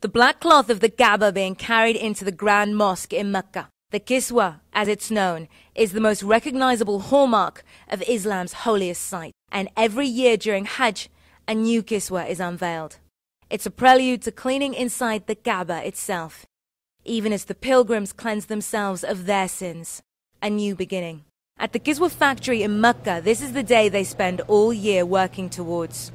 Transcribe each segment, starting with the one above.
The black cloth of the Kaaba being carried into the Grand Mosque in Mecca, the Kiswa, as it's known, is the most recognizable hallmark of Islam's holiest site. And every year during Hajj, a new Kiswa is unveiled. It's a prelude to cleaning inside the Kaaba itself, even as the pilgrims cleanse themselves of their sins. A new beginning. At the Kiswa factory in Mecca, this is the day they spend all year working towards.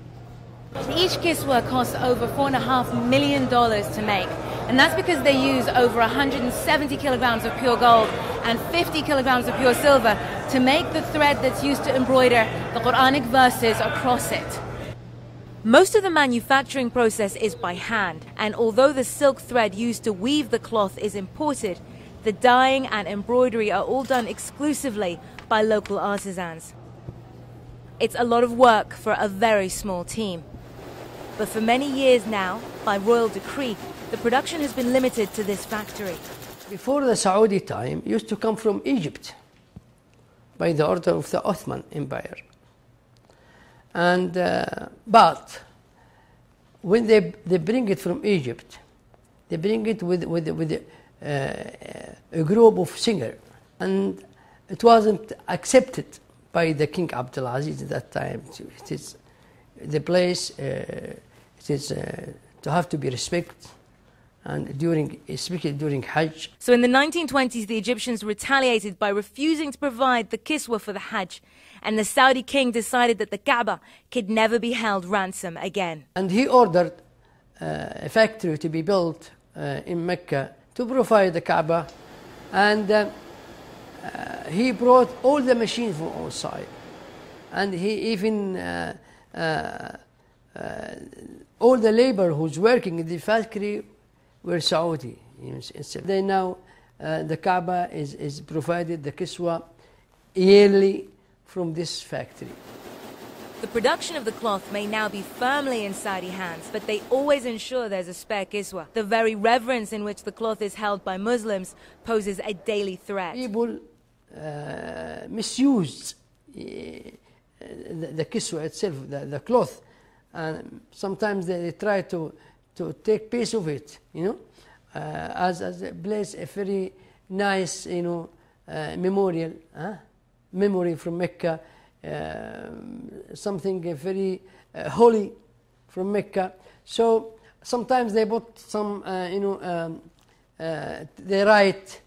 Each Kiswa costs over $4.5 million to make, and that's because they use over 170 kilograms of pure gold and 50 kilograms of pure silver to make the thread that's used to embroider the Quranic verses across it. Most of the manufacturing process is by hand, and although the silk thread used to weave the cloth is imported, the dyeing and embroidery are all done exclusively by local artisans. It's a lot of work for a very small team. But for many years now, by royal decree, the production has been limited to this factory. Before the Saudi time, used to come from Egypt by the order of the Ottoman Empire. And but when they bring it from Egypt, they bring it with a group of singers, and it wasn't accepted by the King Abdulaziz at that time. It is the place. It is to have to be respected, and especially during Hajj. So in the 1920s, the Egyptians retaliated by refusing to provide the Kiswa for the Hajj, and the Saudi king decided that the Kaaba could never be held ransom again. And he ordered a factory to be built in Mecca to provide the Kaaba, and he brought all the machines from outside, and he even all the labor who's working in the factory were Saudi. They now the Kaaba is provided the Kiswa yearly from this factory. The production of the cloth may now be firmly in Saudi hands, but they always ensure there's a spare Kiswa. The very reverence in which the cloth is held by Muslims poses a daily threat. People misuse the Kiswa itself, the cloth, and sometimes they try to take piece of it, as a place, a very nice, memorial, memory from Mecca, something very holy from Mecca. So sometimes they put some, they write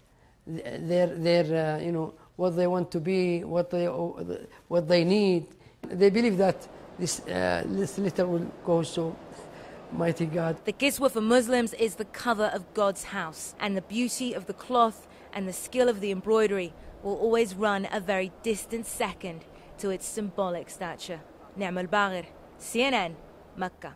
their what they want to be, what they need. They believe that this letter will go so mighty God. The Kiswa for Muslims is the cover of God's house, and the beauty of the cloth and the skill of the embroidery will always run a very distant second to its symbolic stature. CA0JYLY5, CNN, Mecca.